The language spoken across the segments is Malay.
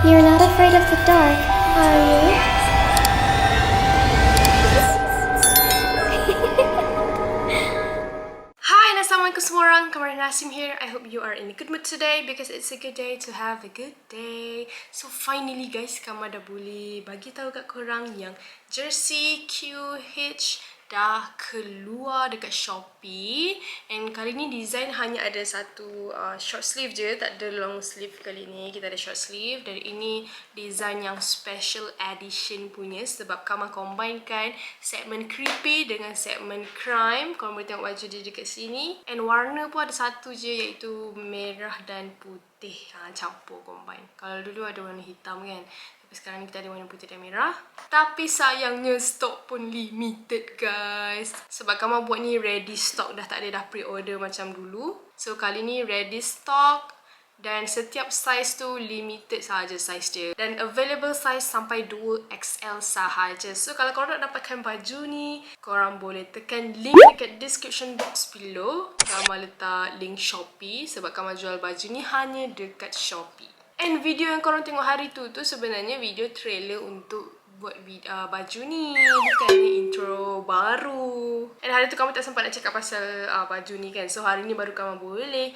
You're not afraid of the dark, are you? Hi, Assalamualaikum semua orang. Kamaran Nasim here. I hope you are in a good mood today because it's a good day to have a good day. So finally guys, Kama dah boleh bagi tahu kat korang yang jersey QH dah keluar dekat Shopee. And kali ni design hanya ada satu short sleeve je, tak ada long sleeve kali ni. Kita ada short sleeve dan ini design yang special edition punya sebab Kama combinekan segmen creepy dengan segmen crime. Korang boleh tengok baju dia dekat sini. And warna pun ada satu je iaitu merah dan putih. Campur combine. Kalau dulu ada warna hitam kan. Tapi sekarang ni kita ada warna putih dan merah. Tapi sayangnya stok pun limited guys. Sebab Kama buat ni ready stock, dah tak ada dah pre-order macam dulu. So kali ni ready stock. Dan setiap size tu limited sahaja size dia. Dan available size sampai 2XL sahaja. So kalau korang nak dapatkan baju ni, korang boleh tekan link dekat description box below. Kama letak link Shopee sebab Kama jual baju ni hanya dekat Shopee. And video yang korang tengok hari tu sebenarnya video trailer untuk buat baju ni, bukannya intro baru. And hari tu Kama tak sempat nak cakap pasal baju ni kan. So hari ni baru Kama boleh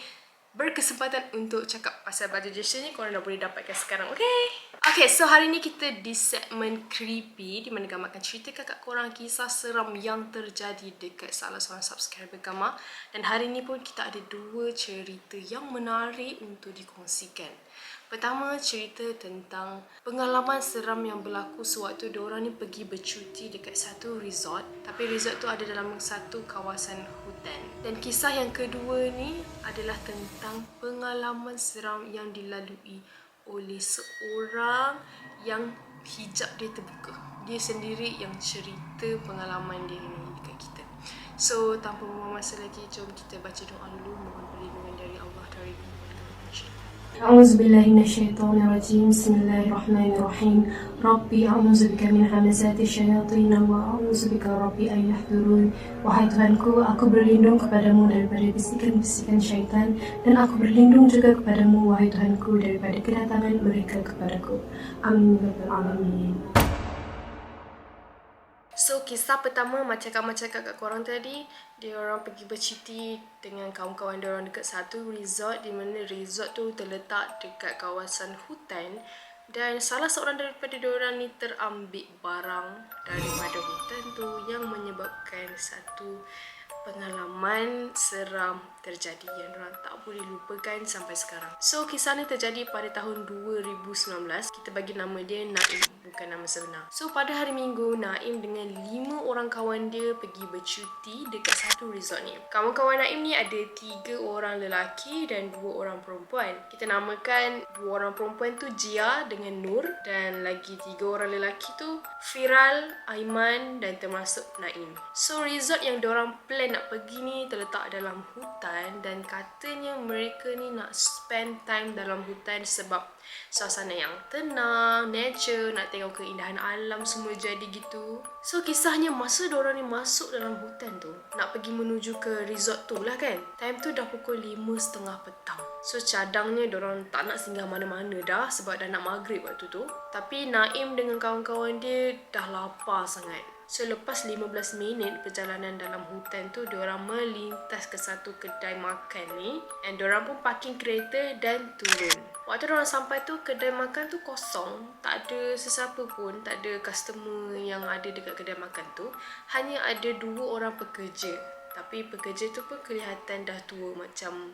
berkesempatan untuk cakap pasal baju jersey ni. Korang dah boleh dapatkan sekarang, okay, so hari ni kita di segmen creepy, di mana Kama akan ceritakan kat korang kisah seram yang terjadi dekat salah seorang subscriber Kama. Dan hari ni pun kita ada dua cerita yang menarik untuk dikongsikan. Pertama, cerita tentang pengalaman seram yang berlaku sewaktu diorang ni pergi bercuti dekat satu resort. Tapi resort tu ada dalam satu kawasan hutan. Dan kisah yang kedua ni adalah tentang pengalaman seram yang dilalui oleh seorang yang hijab dia terbuka. Dia sendiri yang cerita pengalaman dia ni dekat kita. So, tanpa membuang masa lagi, jom kita baca doa dulu. Mohon perlindungan dari Allah dari أعوذ بالله من الشيطان الرجيم بسم الله الرحمن الرحيم ربي أعوذ بك من همزات الشياطين وأعوذ بك ربي أن يحضرون. Wahai Tuhanku, aku berlindung kepadamu daripada bisikan-bisikan syaitan dan aku berlindung juga kepadamu wahai Tuhanku daripada kedatangan mereka kepadaku. Amin ya rabbal alamin. So, kisah pertama macam Kama cakap kat korang tadi, dia orang pergi bercuti dengan kawan-kawan dia orang dekat satu resort di mana resort tu terletak dekat kawasan hutan dan salah seorang daripada dia orang ni terambil barang daripada hutan tu yang menyebabkan satu pengalaman seram terjadi yang diorang tak boleh lupakan sampai sekarang. So, kisah ni terjadi pada tahun 2019. Kita bagi nama dia Naim, bukan nama sebenar. So, pada hari Minggu, Naim dengan 5 orang kawan dia pergi bercuti dekat satu resort ni. Kawan-kawan Naim ni ada 3 orang lelaki dan 2 orang perempuan. Kita namakan 2 orang perempuan tu Jia dengan Nur dan lagi 3 orang lelaki tu Firal, Aiman dan termasuk Naim. So, resort yang diorang plan nak pergi ni terletak dalam hutan dan katanya mereka ni nak spend time dalam hutan sebab suasana yang tenang, nature, nak tengok keindahan alam semua jadi gitu. So, kisahnya masa diorang ni masuk dalam hutan tu, nak pergi menuju ke resort tu lah kan. Time tu dah pukul 5.30 petang. So, cadangnya diorang tak nak singgah mana-mana dah sebab dah nak maghrib waktu tu. Tapi Naim dengan kawan-kawan dia dah lapar sangat. So, lepas 15 minit perjalanan dalam hutan tu, diorang melintas ke satu kedai makan ni. And diorang pun parking kereta dan turun. Waktu diorang sampai tu, kedai makan tu kosong. Tak ada sesiapa pun, tak ada customer yang ada dekat kedai makan tu. Hanya ada 2 orang pekerja. Tapi pekerja tu pun kelihatan dah tua macam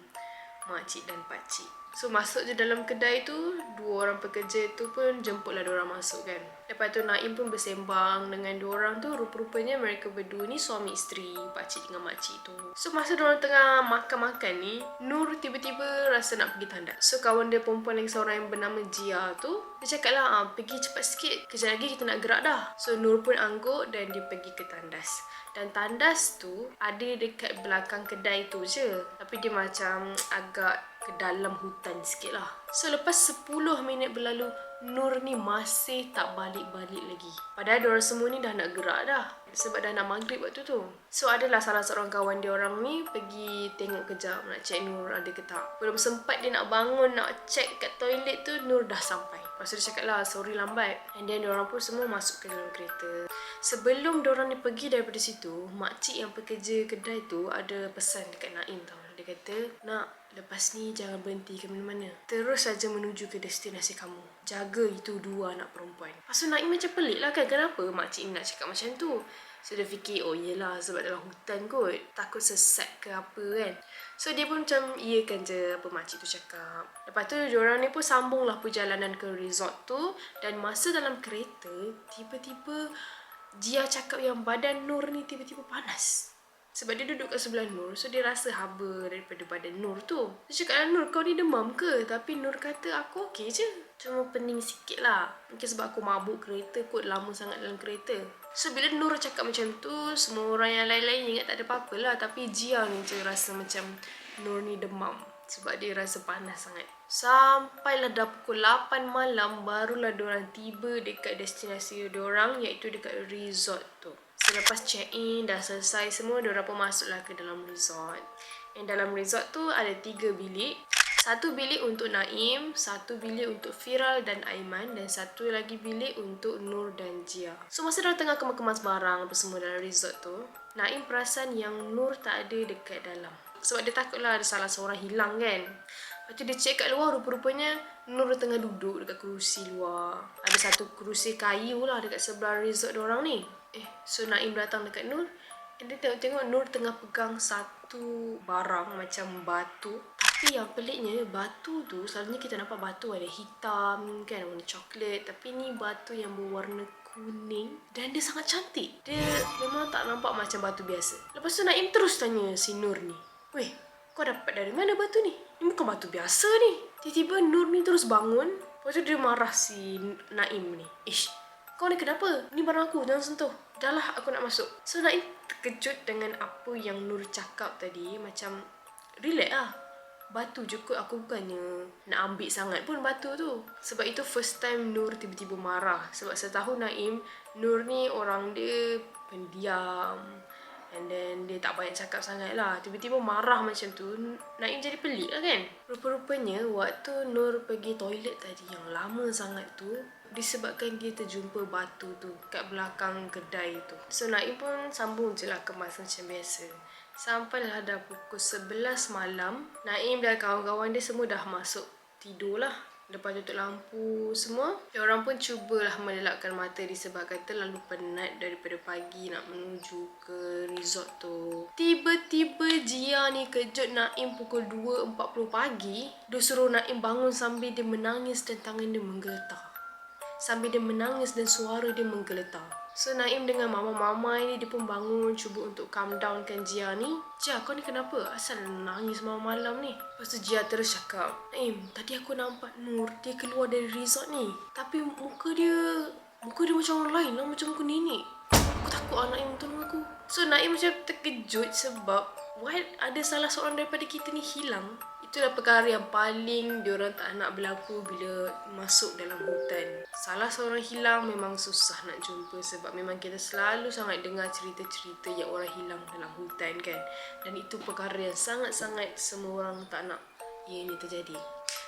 makcik dan pakcik. So, masuk je dalam kedai tu, 2 orang pekerja tu pun jemputlah diorang masuk kan. Lepas tu Naim pun bersembang dengan diorang tu. Rupa-rupanya mereka berdua ni suami isteri, pakcik dengan makcik tu. So, masa diorang tengah makan-makan ni, Nur tiba-tiba rasa nak pergi tandas. So, kawan dia perempuan lagi seorang yang bernama Jia tu, dia cakap lah, pergi cepat sikit, kejap lagi kita nak gerak dah. So, Nur pun angguk dan dia pergi ke tandas. Dan tandas tu ada dekat belakang kedai tu je. Tapi dia macam agak ke dalam hutan sikit lah. So lepas 10 minit berlalu, Nur ni masih tak balik-balik lagi. Padahal diorang semua ni dah nak gerak dah, sebab dah nak maghrib waktu tu. So adalah salah seorang kawan diorang ni pergi tengok kejap nak check Nur ada ke tak. Belum sempat dia nak bangun nak check kat toilet tu, Nur dah sampai. Lepas tu dia cakap lah, sorry lambat. And then diorang pun semua masuk ke dalam kereta. Sebelum diorang ni pergi daripada situ, makcik yang pekerja kedai tu ada pesan dekat Naim tau. Dia kata, nak, lepas ni jangan berhenti ke mana-mana. Terus saja menuju ke destinasi kamu. Jaga itu 2 anak perempuan. Lepas tu Naim macam pelik lah kan, kenapa makcik ni nak cakap macam tu? So dia fikir, oh yelah sebab dalam hutan kot, takut sesat ke apa kan. So dia pun macam iyakan je apa makcik tu cakap. Lepas tu diorang ni pun sambung lah perjalanan ke resort tu. Dan masa dalam kereta, tiba-tiba Jia cakap yang badan Nur ni tiba-tiba panas. Sebab dia duduk kat sebelah Nur, so dia rasa haba daripada badan Nur tu. Dia cakap, Nur kau ni demam ke? Tapi Nur kata, aku okey je. Cuma pening sikit lah. Mungkin sebab aku mabuk kereta kot, lama sangat dalam kereta. So bila Nur cakap macam tu, semua orang yang lain-lain ingat tak ada apa-apa lah. Tapi Jia ni je rasa macam Nur ni demam. Sebab dia rasa panas sangat. Sampailah dah pukul 8 malam, barulah diorang tiba dekat destinasi diorang, iaitu dekat resort tu. Selepas check-in, dah selesai semua, diorang pun masuklah ke dalam resort. Yang dalam resort tu ada 3 bilik. 1 bilik untuk Naim, 1 bilik untuk Firal dan Aiman, dan 1 lagi bilik untuk Nur dan Jia. So masa diorang tengah kemas-kemas barang apa semua dalam resort tu, Naim perasan yang Nur tak ada dekat dalam. Sebab dia takutlah ada salah seorang hilang kan. Lepas tu dia check kat luar, rupa-rupanya Nur tengah duduk dekat kerusi luar. Ada 1 kerusi kayu lah dekat sebelah resort diorang ni. So Naim datang dekat Nur, dia tengok Nur tengah pegang 1 barang macam batu. Tapi yang peliknya, batu tu selalunya kita nampak batu ada hitam kan, warna coklat. Tapi ni batu yang berwarna kuning dan dia sangat cantik. Dia memang tak nampak macam batu biasa. Lepas tu Naim terus tanya si Nur ni, weh, kau dapat dari mana batu ni? Ni bukan batu biasa ni. Tiba-tiba Nur ni terus bangun. Lepas tu dia marah si Naim ni. Kau ni kenapa? Ni barang aku, jangan sentuh. Dah lah, aku nak masuk. So Naim terkejut dengan apa yang Nur cakap tadi. Macam, relax lah. Batu je kot, aku bukannya nak ambil sangat pun batu tu. Sebab itu first time Nur tiba-tiba marah. Sebab setahu Naim, Nur ni orang dia pendiam. And then dia tak banyak cakap sangat lah. Tiba-tiba marah macam tu, Naim jadi pelik lah kan. Rupa-rupanya waktu Nur pergi toilet tadi yang lama sangat tu, disebabkan dia terjumpa batu tu kat belakang kedai tu. So Naim pun sambung je lah kemas macam biasa. Sampailah dah pukul 11 malam, Naim dan kawan-kawan dia semua dah masuk tidur lah. Lepas tutup lampu semua, diorang pun cubalah melelapkan mata disebabkan terlalu penat daripada pagi nak menuju ke resort tu. Tiba-tiba Jia ni kejut Naim pukul 2.40 pagi. Dia suruh Naim bangun sambil dia menangis dan tangan dia menggeletar. Sambil dia menangis dan suara dia menggeletar. So Naim dengan mama-mama ni dia pun bangun cuba untuk calm down kan Jia ni. Jia, kau ni kenapa? Asal nangis malam-malam ni? Lepas tu Jia terus cakap, Naim, tadi aku nampak Nur, dia keluar dari resort ni. Tapi muka dia macam orang lain lah, macam muka nenek. Aku takut anak Naim tolong aku. So Naim macam terkejut sebab ada salah seorang daripada kita ni hilang. Itulah perkara yang paling diorang tak nak berlaku bila masuk dalam hutan. Salah seorang hilang memang susah nak jumpa sebab memang kita selalu sangat dengar cerita-cerita yang orang hilang dalam hutan kan. Dan itu perkara yang sangat-sangat semua orang tak nak ia terjadi.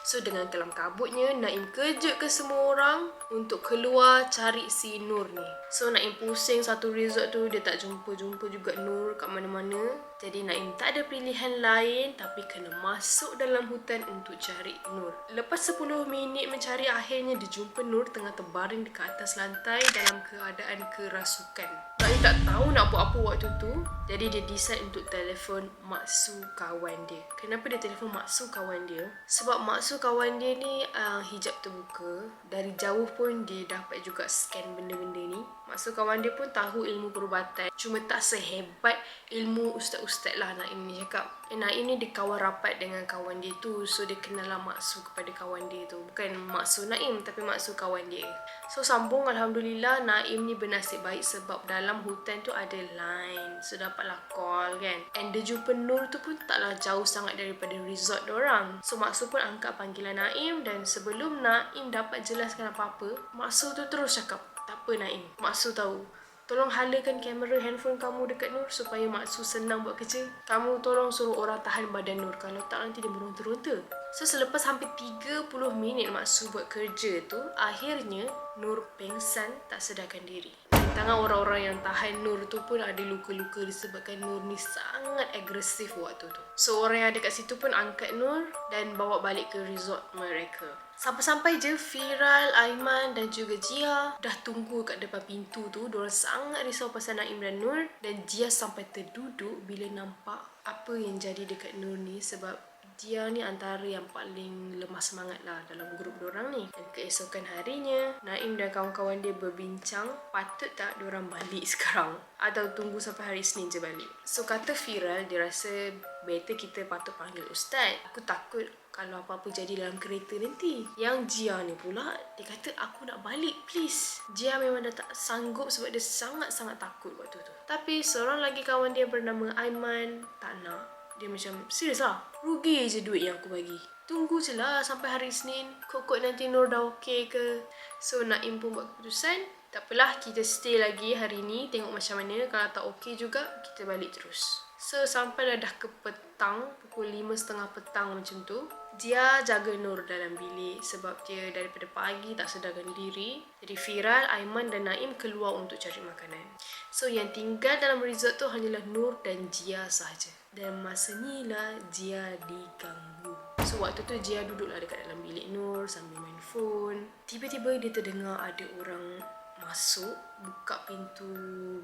So dengan kelam kabutnya, Naim kejut ke semua orang untuk keluar cari si Nur ni. So Naim pusing satu resort tu, dia tak jumpa-jumpa juga Nur kat mana-mana. Jadi Naim tak ada pilihan lain tapi kena masuk dalam hutan untuk cari Nur. Lepas 10 minit mencari, akhirnya dia jumpa Nur tengah terbaring dekat atas lantai dalam keadaan kerasukan. Naim tak tahu nak buat apa waktu tu. Jadi dia decide untuk telefon Maksu kawan dia. Kenapa dia telefon Maksu kawan dia? Sebab Maksu kawan dia ni hijab terbuka. Dari jauh pun dia dapat juga scan benda-benda ni. Maksu kawan dia pun tahu ilmu perubatan. Cuma tak sehebat ilmu ustaz-ustaz lah Naim ni cakap. Naim ni dia kawan rapat dengan kawan dia tu. So dia kenal lah Maksu kepada kawan dia tu. Bukan Maksu Naim tapi Maksu kawan dia. So sambung, Alhamdulillah Naim ni bernasib baik sebab dalam hutan tu ada line. So dapatlah call kan. And dia jumpa Nur tu pun taklah jauh sangat daripada resort diorang. So Maksu pun angkat panggilan Naim. Dan sebelum Naim dapat jelaskan apa-apa, Maksu tu terus cakap, tak apa Naim, Maksu tahu. Tolong halakan kamera handphone kamu dekat Nur supaya Maksu senang buat kerja. Kamu tolong suruh orang tahan badan Nur. Kalau tak nanti dia meronta-ronta. So selepas hampir 30 minit Maksu buat kerja tu, akhirnya Nur pengsan tak sedarkan diri. Tangan orang-orang yang tahan Nur tu pun ada luka-luka disebabkan Nur ni sangat agresif waktu tu. So orang yang ada kat situ pun angkat Nur dan bawa balik ke resort mereka. Sampai-sampai je Firal, Aiman dan juga Jia dah tunggu kat depan pintu tu. Diorang sangat risau pasal Naim dan Nur. Dan Jia sampai terduduk bila nampak apa yang jadi dekat Nur ni. Sebab Jia ni antara yang paling lemah semangat lah dalam grup diorang ni. Dan keesokan harinya, Naim dan kawan-kawan dia berbincang, patut tak diorang balik sekarang atau tunggu sampai hari Isnin je balik. So kata Firal, dia rasa better kita patut panggil Ustaz. Aku takut kalau apa-apa jadi dalam kereta nanti. Yang Jia ni pula, dia kata aku nak balik please. Jia memang dah tak sanggup sebab dia sangat-sangat takut waktu tu. Tapi seorang lagi kawan dia bernama Aiman tak nak. Dia macam, serius lah, rugi je duit yang aku bagi. Tunggu je lah sampai hari Isnin. Kok nanti Nur dah okey ke. So Naim pun buat keputusan, tak apalah, kita stay lagi hari ni. Tengok macam mana. Kalau tak okey juga, kita balik terus. So sampailah dah ke petang, pukul 5.30 petang macam tu. Dia jaga Nur dalam bilik sebab dia daripada pagi tak sedarkan diri. Jadi Firal, Aiman dan Naim keluar untuk cari makanan. So yang tinggal dalam resort tu hanyalah Nur dan Jia sahaja. Dan masa ni lah Jia diganggu. So waktu tu Jia duduklah dekat dalam bilik Nur sambil main phone. Tiba-tiba dia terdengar ada orang masuk, buka pintu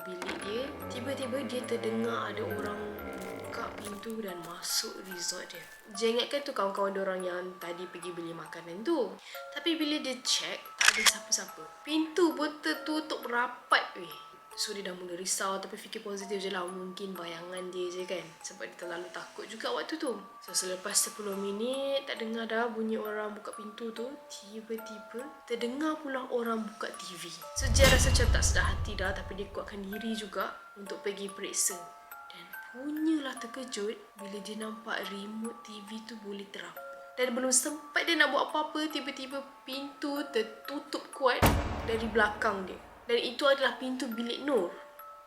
bilik dia. Tiba-tiba dia terdengar ada orang buka pintu dan masuk resort dia. Dia ingatkan tu kawan-kawan diorang yang tadi pergi beli makanan tu. Tapi bila dia check, tak ada siapa-siapa. Pintu pun tertutup rapat weh. So dia dah mula risau tapi fikir positif je lah. Mungkin bayangan dia je kan. Sebab dia terlalu takut juga waktu tu. So selepas 10 minit tak dengar dah bunyi orang buka pintu tu. Tiba-tiba terdengar pula orang buka TV. So dia rasa macam tak sedar hati dah. Tapi dia kuatkan diri juga untuk pergi periksa. Dan punyalah terkejut bila dia nampak remote TV tu boleh terapung. Dan belum sempat dia nak buat apa-apa, tiba-tiba pintu tertutup kuat dari belakang dia. Dan itu adalah pintu bilik Nur.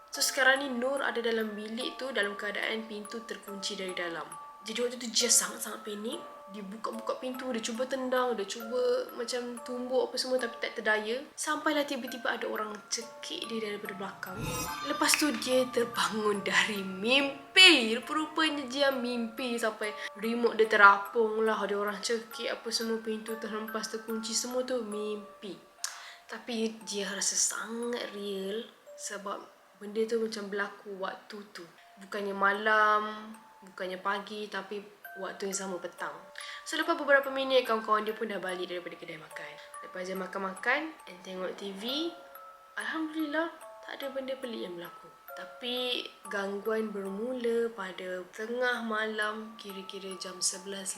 So sekarang ni Nur ada dalam bilik tu dalam keadaan pintu terkunci dari dalam. Jadi waktu tu dia sangat-sangat panik. Dia buka-buka pintu, dia cuba tendang, dia cuba macam tumbuk apa semua tapi tak terdaya. Sampailah tiba-tiba ada orang cekik dia daripada belakang. Lepas tu dia terbangun dari mimpi. Rupanya dia mimpi sampai remote dia terapung lah. Ada orang cekik apa semua, pintu terhempas, terkunci, semua tu mimpi. Tapi dia rasa sangat real sebab benda tu macam berlaku waktu tu. Bukannya malam, bukannya pagi tapi waktu yang sama petang. So lepas beberapa minit kawan-kawan dia pun dah balik daripada kedai makan. Lepas dia makan-makan dan tengok TV, Alhamdulillah tak ada benda pelik yang berlaku. Tapi gangguan bermula pada tengah malam, kira-kira jam 11.50.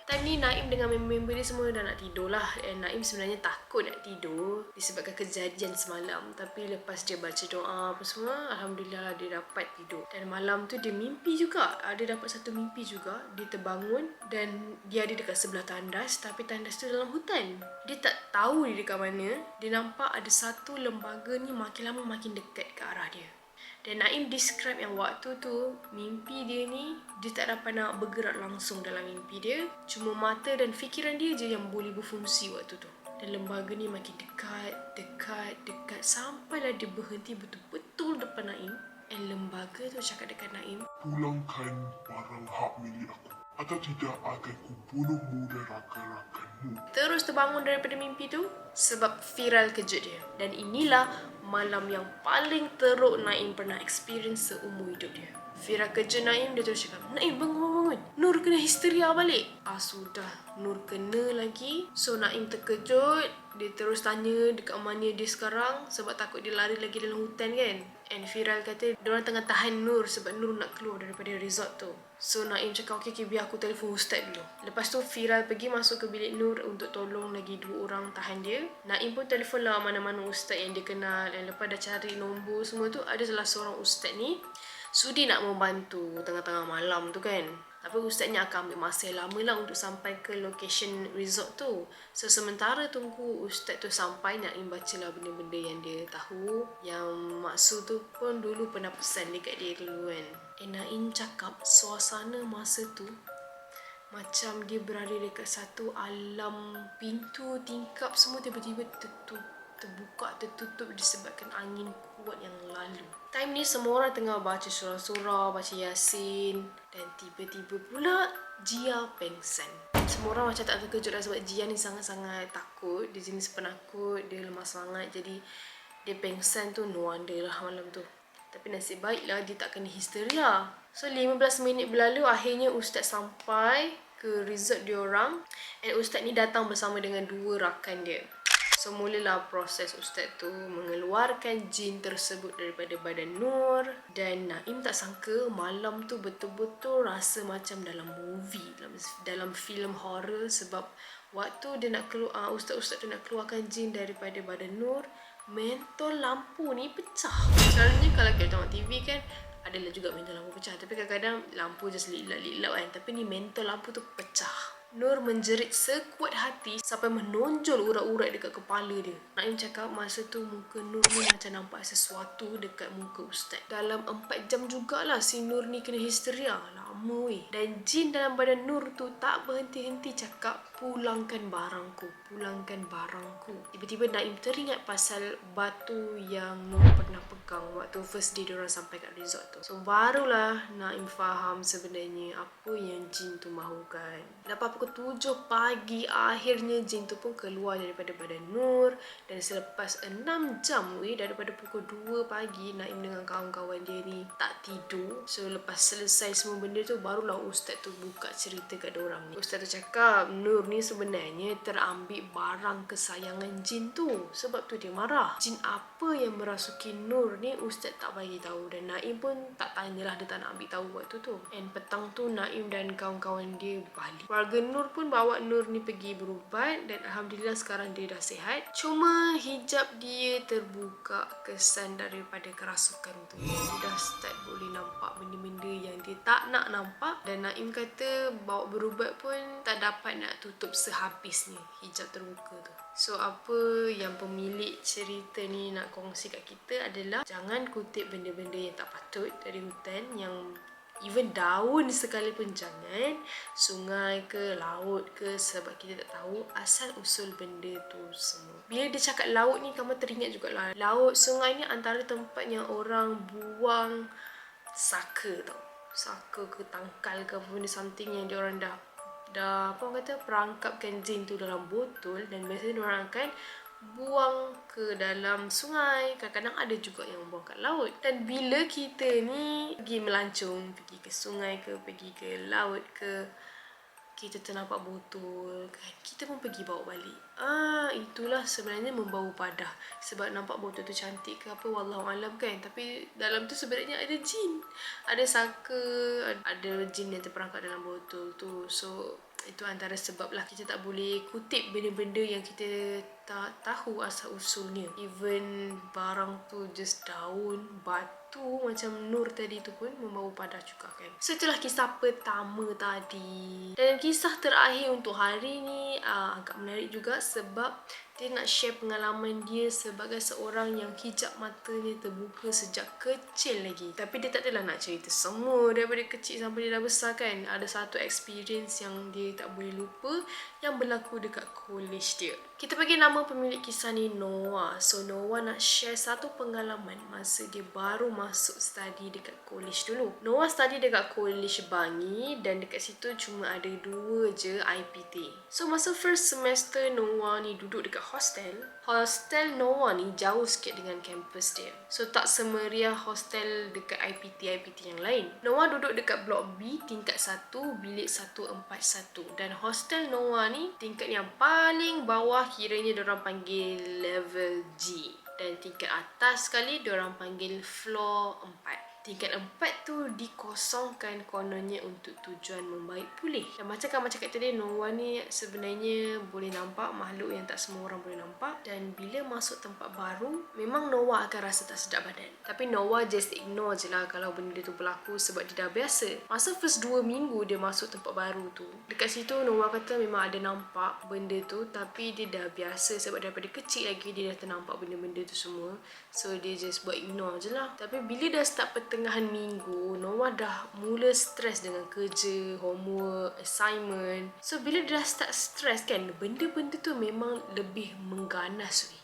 Time ni Naim dengan member dia semua dah nak tidur lah. Dan Naim sebenarnya takut nak tidur disebabkan kejadian semalam. Tapi lepas dia baca doa apa semua, Alhamdulillah lah dia dapat tidur. Dan malam tu dia mimpi juga. Ada dapat satu mimpi juga. Dia terbangun dan dia ada dekat sebelah tandas. Tapi tandas tu dalam hutan. Dia tak tahu dia dekat mana. Dia nampak ada satu lembaga ni makin lama makin dekat ke arah dia. Dan Naim describe yang waktu tu mimpi dia ni, dia tak dapat nak bergerak langsung dalam mimpi dia. Cuma mata dan fikiran dia je yang boleh berfungsi waktu tu. Dan lembaga ni makin dekat sampailah dia berhenti betul-betul depan Naim. Dan lembaga tu cakap dekat Naim, pulangkan barang hak milik aku. Atau tidak akan kubunuhmu dan rakan-rakanmu. Terus terbangun daripada mimpi tu sebab Firal kejut dia. Dan inilah malam yang paling teruk Naim pernah experience seumur hidup dia. Firal kejut Naim, dia terus cakap, Naim bangun. Nur kena histeria balik. Sudah, Nur kena lagi. So Naim terkejut. Dia terus tanya dekat mana dia sekarang sebab takut dia lari lagi dalam hutan kan. And Firal kata diorang tengah tahan Nur sebab Nur nak keluar daripada resort tu. So Naim cakap, okay, biar aku telefon ustaz dulu. Lepas tu Firal pergi masuk ke bilik Nur untuk tolong lagi 2 orang tahan dia. Naim pun telefon lah mana-mana ustaz yang dia kenal. Dan lepas dah cari nombor semua tu, ada salah seorang ustaz ni sudi nak membantu tengah-tengah malam tu kan. Tapi ustaznya akan ambil masa lama lah untuk sampai ke location resort tu. So sementara tunggu ustaz tu sampai, Naim bacalah benda-benda yang dia tahu. Yang maksud tu pun dulu pernah pesan dekat dia dulu kan. Naim cakap suasana masa tu macam dia berada dekat satu alam, pintu, tingkap semua tiba-tiba terbuka, tertutup disebabkan angin kuat yang lalu. Time ni semua orang tengah baca surah-surah, baca Yasin, dan tiba-tiba pula Jia pengsan. Semua orang macam tak terkejut lah sebab Jia ni sangat-sangat takut. Dia jenis penakut, dia lemah semangat. Jadi dia pengsan tu no wonder lah malam tu. Tapi nasib baiklah dia tak kena histeria. So 15 minit berlalu, akhirnya ustaz sampai ke resort diorang. And ustaz ni datang bersama dengan 2 rakan dia. So mulalah proses ustaz tu mengeluarkan jin tersebut daripada badan Nur. Dan Naim tak sangka malam tu betul-betul rasa macam dalam movie, dalam filem horror. Sebab waktu dia nak keluar, ustaz-ustaz tu nak keluarkan jin daripada badan Nur, mentol lampu ni pecah. Selalunya kalau kita tengok TV kan, adalah juga mentol lampu pecah. Tapi kadang-kadang lampu just lilap-lilap kan. Tapi ni mentol lampu tu pecah. Nur menjerit sekuat hati sampai menonjol urat-urat dekat kepala dia. Naim cakap masa tu muka Nur ni macam nampak sesuatu dekat muka ustaz. Dalam 4 jam jugalah si Nur ni kena histeria. Lama weh. Dan jin dalam badan Nur tu tak berhenti-henti cakap, pulangkan barangku, pulangkan barangku. Tiba-tiba Naim teringat pasal batu yang Nur pernah pegang waktu first day diorang sampai kat resort tu. So barulah Naim faham sebenarnya apa yang jin tu mahukan. Lepas pukul 7 pagi, akhirnya jin tu pun keluar daripada badan Nur. Dan selepas 6 jam daripada pukul 2 pagi, Naim dengan kawan-kawan dia ni tak tidur. So lepas selesai semua benda tu, barulah ustaz tu buka cerita kat diorang ni. Ustaz tu cakap Nur ni sebenarnya terambil barang kesayangan jin tu. Sebab tu dia marah. Jin apa yang merasuki Nur ni ustaz tak bagi tahu. Dan Naim pun tak tanyalah, dia tak nak ambil tahu waktu tu. And petang tu Naim dan kawan-kawan dia balik. Warga Nur pun bawa Nur ni pergi berubat. Dan Alhamdulillah sekarang dia dah sihat. Cuma hijab dia terbuka kesan daripada kerasukan tu. Dia dah start boleh nampak benda-benda yang dia tak nak nampak. Dan Naim kata bawa berubat pun tak dapat nak tutup sehabisnya hijab terbuka tu. So apa yang pemilik cerita ni nak kongsi kat kita adalah jangan kutip benda-benda yang tak patut dari hutan. Yang even daun sekalipun jangan. Sungai ke laut ke, sebab kita tak tahu asal usul benda tu semua. Bila dia cakap laut ni, kamu teringat jugalah, laut, sungai ni antara tempat yang orang buang saka tau. Saka ke tangkal ke apa benda something yang diorang dah apa orang kata, perangkapkan jin tu dalam botol. Dan biasanya diorang akan buang ke dalam sungai. Kadang-kadang ada juga yang buang kat laut. Dan bila kita ni pergi melancong, pergi ke sungai ke, pergi ke laut ke, kita ternampak botol kan, kita pun pergi bawa balik. Itulah sebenarnya membau padah. Sebab nampak botol tu cantik ke apa, wallahualam kan. Tapi dalam tu sebenarnya ada jin. Ada saka, ada jin yang terperangkap dalam botol tu. So itu antara sebab lah kita tak boleh kutip benda-benda yang kita tak tahu asal usulnya. Even barang tu just daun, batu macam Nur tadi tu pun membawa padah juga kan. So itulah kisah pertama tadi. Dan kisah terakhir untuk hari ni agak menarik juga sebab dia nak share pengalaman dia sebagai seorang yang hijab matanya terbuka sejak kecil lagi. Tapi dia tak adalah nak cerita semua daripada kecil sampai dia dah besar kan. Ada satu experience yang dia tak boleh lupa yang berlaku dekat college dia. Kita bagi nama pemilik kisah ni Noah. So Noah nak share satu pengalaman masa dia baru masuk study dekat college dulu. Noah study dekat college Bangi dan dekat situ cuma ada 2 je IPT. So masa first semester Noah ni duduk dekat hostel. Hostel Noah ni jauh sikit dengan kampus dia. So tak semeriah hostel dekat IPT yang lain. Noah duduk dekat blok B tingkat 1 bilik 141. Dan hostel Noah ni tingkat yang paling bawah, kiranya diorang panggil level G. Dan tingkat atas sekali diorang panggil floor 4. Tingkat 4 tu dikosongkan kononnya untuk tujuan membaik pulih. Dan macam cakap tadi, Noah ni sebenarnya boleh nampak makhluk yang tak semua orang boleh nampak. Dan bila masuk tempat baru, memang Noah akan rasa tak sedap badan. Tapi Noah just ignore je lah kalau benda tu berlaku sebab dia dah biasa. Masa first 2 minggu dia masuk tempat baru tu, dekat situ Noah kata memang ada nampak benda tu, tapi dia dah biasa sebab daripada kecil lagi dia dah ternampak benda-benda tu semua. So dia just buat ignore je lah. Tapi bila dah start pertengahan minggu, Noah dah mula stres dengan kerja, homework, assignment. So bila dia dah start stres kan, benda-benda tu memang lebih mengganas weh.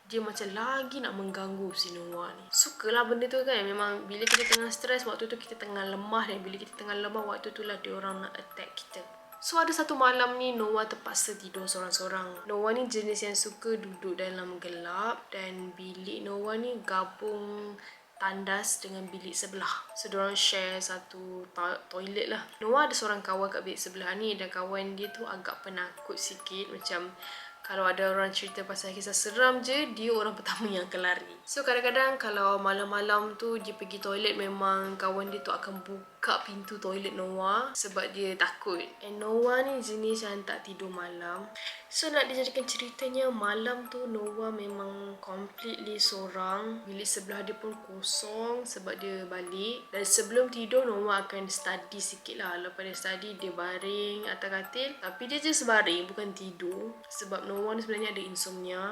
Dia macam lagi nak mengganggu si Noah ni. Sukalah benda tu kan. Memang bila kita tengah stres, waktu tu kita tengah lemah. Dan bila kita tengah lemah, waktu tu lah dia orang nak attack kita. So ada satu malam ni Noah terpaksa tidur seorang-seorang. Noah ni jenis yang suka duduk dalam gelap. Dan bilik Noah ni gabung tandas dengan bilik sebelah. So diorang share satu toilet lah. Noah ada seorang kawan kat bilik sebelah ni. Dan kawan dia tu agak penakut sikit. Macam kalau ada orang cerita pasal kisah seram je, dia orang pertama yang akan lari. So kadang-kadang kalau malam-malam tu dia pergi toilet, memang kawan dia tu akan buka pintu toilet Noah sebab dia takut. And Noah ni jenis yang tak tidur malam. So nak dijadikan ceritanya, malam tu Noah memang completely seorang. Bilik sebelah dia pun kosong sebab dia balik. Dan sebelum tidur Noah akan study sikit lah. Lepas dia study, dia baring atas katil. Tapi dia just baring, bukan tidur. Sebab Noah ni sebenarnya ada insomnia.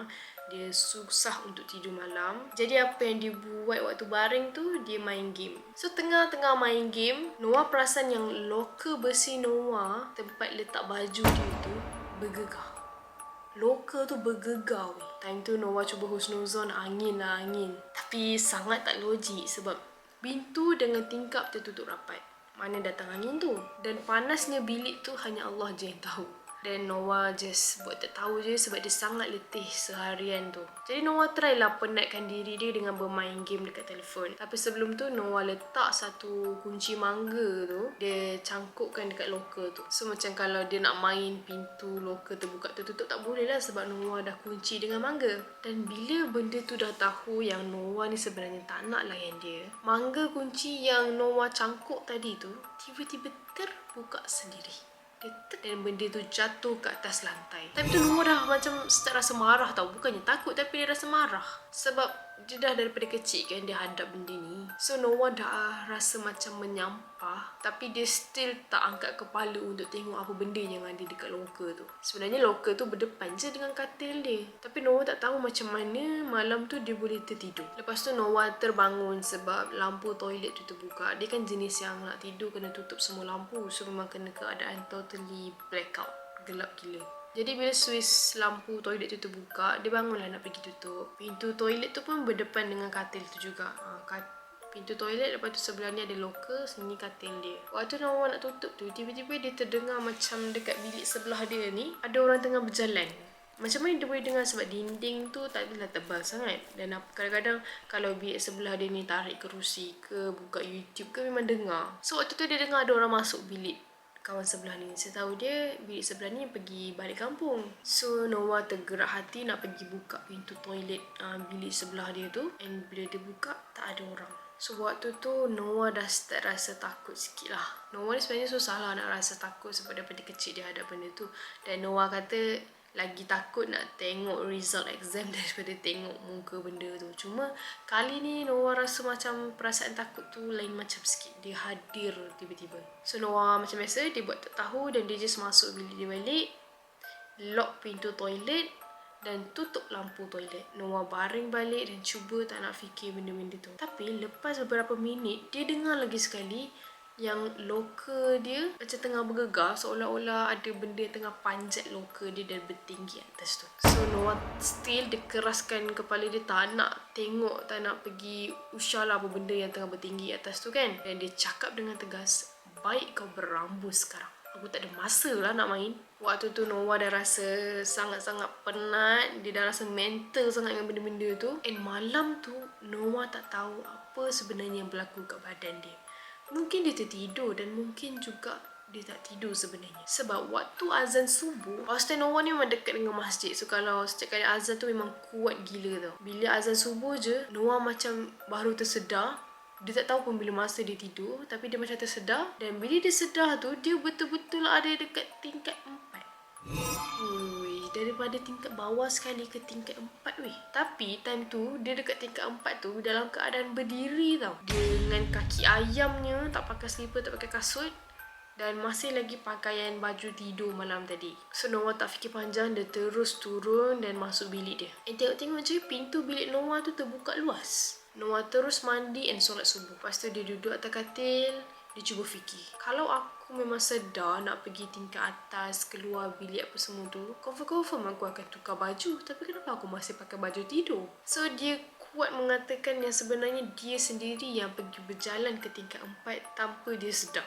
Dia susah untuk tidur malam. Jadi apa yang dia buat waktu baring tu, dia main game. So tengah-tengah main game, Noah perasan yang loker besi Noah, tempat letak baju dia tu, bergegar. Loker tu bergegar weh. Time tu Noah cuba husnuzon, angin. Tapi sangat tak logik sebab pintu dengan tingkap tertutup rapat. Mana datang angin tu? Dan panasnya bilik tu hanya Allah je yang tahu. Dan Noah just buat tak tahu je sebab dia sangat letih seharian tu. Jadi Noah try lah penatkan diri dia dengan bermain game dekat telefon. Tapi sebelum tu Noah letak satu kunci mangga tu, dia cangkukkan dekat loker tu. So macam kalau dia nak main pintu loker terbuka tertutup, tak boleh lah sebab Noah dah kunci dengan mangga. Dan bila benda tu dah tahu yang Noah ni sebenarnya tak nak layan dia, mangga kunci yang Noah cangkuk tadi tu tiba-tiba terbuka sendiri. Dan benda tu jatuh ke atas lantai. Tapi tu Noah dah macam start rasa marah tau. Bukannya takut, tapi dia rasa marah. Sebab dia dah daripada kecil kan dia hadap benda ni. So Noah dah rasa macam menyampah. Tapi dia still tak angkat kepala untuk tengok apa benda yang ada dekat loker tu. Sebenarnya loker tu berdepan je dengan katil dia. Tapi Noah tak tahu macam mana malam tu dia boleh tertidur. Lepas tu Noah terbangun sebab lampu toilet tu terbuka. Dia kan jenis yang nak tidur kena tutup semua lampu. So memang kena keadaan totally blackout. Gelap gila. Jadi bila suis lampu toilet tu terbuka, dia bangunlah nak pergi tutup. Pintu toilet tu pun berdepan dengan katil tu juga. Pintu toilet, lepas tu sebelah ni ada loker, sini katil dia. Waktu Noah nak tutup tu, tiba-tiba dia terdengar macam dekat bilik sebelah dia ni, ada orang tengah berjalan. Macam mana dia boleh dengar sebab dinding tu tak adalah tebal sangat. Dan kadang-kadang kalau bilik sebelah dia ni tarik kerusi ke, buka YouTube ke, memang dengar. So waktu tu dia dengar ada orang masuk bilik kawan sebelah ni. Saya tahu dia bilik sebelah ni pergi balik kampung. So Noah tergerak hati nak pergi buka pintu toilet bilik sebelah dia tu. And bila dia buka, tak ada orang. So waktu tu Noah dah start rasa takut sikit lah. Noah ni sebenarnya susah lah nak rasa takut sebab daripada kecil dia hadap benda tu. Dan Noah kata lagi takut nak tengok result exam daripada tengok muka benda tu. Cuma kali ni Noah rasa macam perasaan takut tu lain macam sikit. Dia hadir tiba-tiba. So Noah macam biasa, dia buat tak tahu dan dia just masuk bilik dia balik, lock pintu toilet dan tutup lampu toilet. Noah baring balik dan cuba tak nak fikir benda-benda tu. Tapi lepas beberapa minit, dia dengar lagi sekali yang loker dia macam tengah bergegar, seolah-olah ada benda tengah panjat loker dia dan bertinggi atas tu. So Noah still dia keraskan kepala dia, tak nak tengok, tak nak pergi usah lah apa benda yang tengah bertinggi atas tu kan. Dan dia cakap dengan tegas, baik kau berambus sekarang, aku tak ada masa lah nak main. Waktu tu Noah dah rasa sangat-sangat penat. Dia dah rasa mental sangat dengan benda-benda tu. And malam tu Noah tak tahu apa sebenarnya yang berlaku kat badan dia. Mungkin dia tertidur dan mungkin juga dia tak tidur sebenarnya. Sebab waktu azan subuh, hostel Noah ni memang dekat dengan masjid. So kalau setiap kali azan tu memang kuat gila tau. Bila azan subuh je, Noah macam baru tersedar Dia tak tahu pun bila masa dia tidur, tapi dia macam tersedar. Dan bila dia sedar tu, dia betul-betul ada dekat tingkat 4. Ui, daripada tingkat bawah sekali ke tingkat 4 weh. Tapi time tu, dia dekat tingkat 4 tu dalam keadaan berdiri tau. Dengan kaki ayamnya, tak pakai slipper, tak pakai kasut. Dan masih lagi pakaian baju tidur malam tadi. So Noah tak fikir panjang, dia terus turun dan masuk bilik dia. Tengok-tengok je, pintu bilik Noah tu terbuka luas. Noah terus mandi and solat subuh. Lepas tu dia duduk atas katil. Dia cuba fikir, kalau aku memang sedar nak pergi tingkat atas, keluar bilik apa semua tu, confirm aku akan tukar baju. Tapi kenapa aku masih pakai baju tidur? So dia kuat mengatakan yang sebenarnya dia sendiri yang pergi berjalan ke tingkat 4 tanpa dia sedar.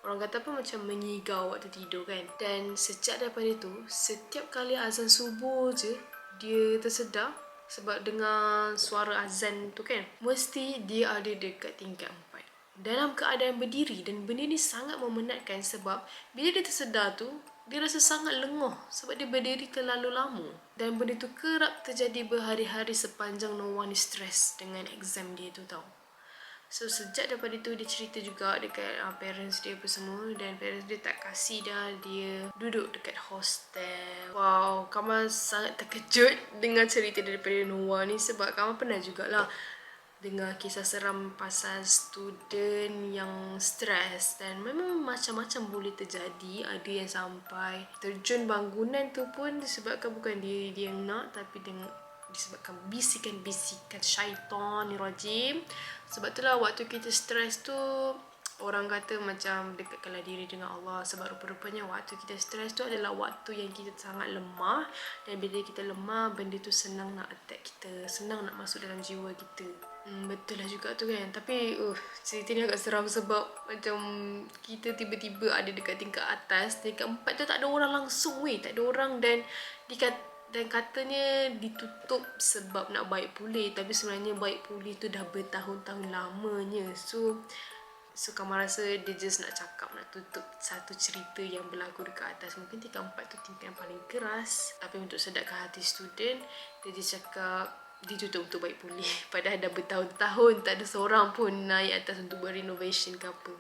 Orang kata apa, macam mengigau waktu tidur kan. Dan sejak daripada tu, setiap kali azan subuh je, dia tersedar. Sebab dengar suara azan tu kan, mesti dia ada dekat tingkat 4. Dalam keadaan berdiri, dan benda ni sangat memenatkan sebab bila dia tersedar tu, dia rasa sangat lenguh sebab dia berdiri terlalu lama. Dan benda tu kerap terjadi berhari-hari sepanjang Noah ni stres dengan exam dia tu tau. So sejak daripada tu dia cerita juga dekat parents dia apa semua. Dan parents dia tak kasih dah dia duduk dekat hostel. Wow, Kamal sangat terkejut dengan cerita daripada Noah ni. Sebab Kamal pernah jugalah dengar kisah seram pasal student yang stres. Dan memang macam-macam boleh terjadi. Ada yang sampai terjun bangunan tu pun disebabkan bukan dia yang nak, tapi disebabkan bisikan-bisikan syaitan ni rajim. Sebab itulah waktu kita stres tu, orang kata macam dekatkanlah diri dengan Allah. Sebab rupa-rupanya waktu kita stres tu adalah waktu yang kita sangat lemah. Dan bila kita lemah, benda tu senang nak attack kita, senang nak masuk dalam jiwa kita. Betul lah juga tu kan. Tapi cerita ni agak seram sebab macam kita tiba-tiba ada dekat tingkat atas. Tingkat 4 tu tak ada orang langsung weh, tak ada orang. Dan katanya ditutup sebab nak baik pulih. Tapi sebenarnya baik pulih tu dah bertahun-tahun lamanya. So Kamal rasa dia just nak cakap, nak tutup satu cerita yang berlaku dekat atas. Mungkin tingkat 4 tu tingkat yang paling keras. Tapi untuk sedarkan hati student, dia cakap ditutup untuk baik pulih. Padahal dah bertahun-tahun tak ada seorang pun naik atas untuk buat renovation ke apa.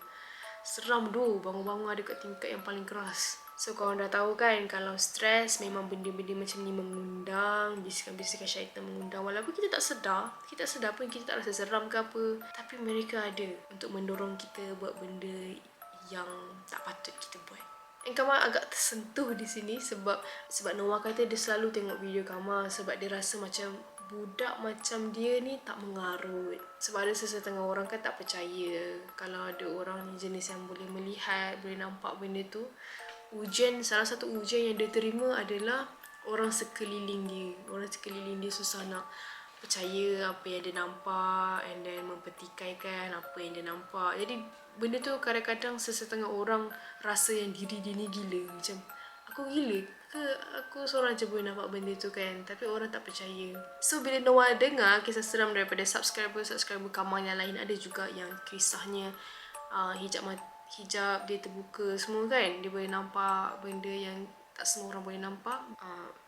Seram doh, bangun-bangun ada kat tingkat yang paling keras. So korang dah tahu kan, kalau stres memang benda-benda macam ni mengundang, bisikan-bisikan syaitan mengundang. Walaupun kita tak sedar pun kita tak rasa seram ke apa, tapi mereka ada untuk mendorong kita buat benda yang tak patut kita buat. Dan Kamal agak tersentuh di sini sebab Noah kata dia selalu tengok video Kamal sebab dia rasa macam budak macam dia ni tak mengarut. Sebab ada sesetengah orang kan tak percaya kalau ada orang ni jenis yang boleh melihat, boleh nampak benda tu. Salah satu ujian yang dia terima adalah orang sekeliling dia. Orang sekeliling dia susah nak percaya apa yang dia nampak, and then mempertikaikan apa yang dia nampak. Jadi benda tu kadang-kadang sesetengah orang rasa yang diri dia ni gila. Macam, aku gila ke? Aku seorang je boleh nampak benda tu kan? Tapi orang tak percaya. So bila Noah dengar kisah seram daripada subscriber Kamal yang lain, ada juga yang kisahnya hijab dia terbuka semua kan, dia boleh nampak benda yang tak semua orang boleh nampak.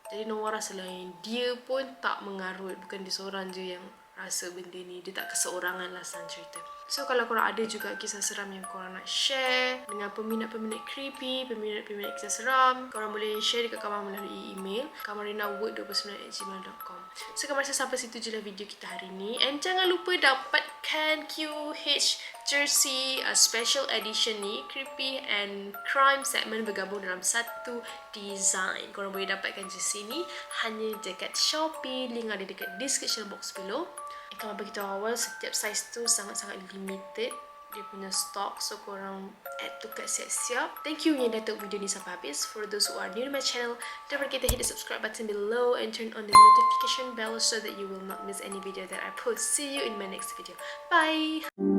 Jadi Noah rasa lain, dia pun tak mengarut, bukan dia seorang je yang rasa benda ni, dia tak keseorangan lah senang cerita. So kalau korang ada juga kisah seram yang korang nak share dengan peminat-peminat creepy, peminat-peminat kisah seram, korang boleh share dekat Kamal melalui email kamarinaworld29@gmail.com. So Kamal rasa sampai situ je lah video kita hari ni. And jangan lupa dapatkan QH jersey special edition ni, creepy and crime segment bergabung dalam satu design. Korang boleh dapatkan jersey ni hanya dekat Shopee, link ada dekat description box below. Kamal beritahu awal, setiap size tu sangat-sangat limited dia punya stock, so korang add tu kat siap-siap. Thank you yang dah tengok video ni sampai habis. For those who are new to my channel, don't forget to hit the subscribe button below and turn on the notification bell so that you will not miss any video that I post. See you in my next video. Bye!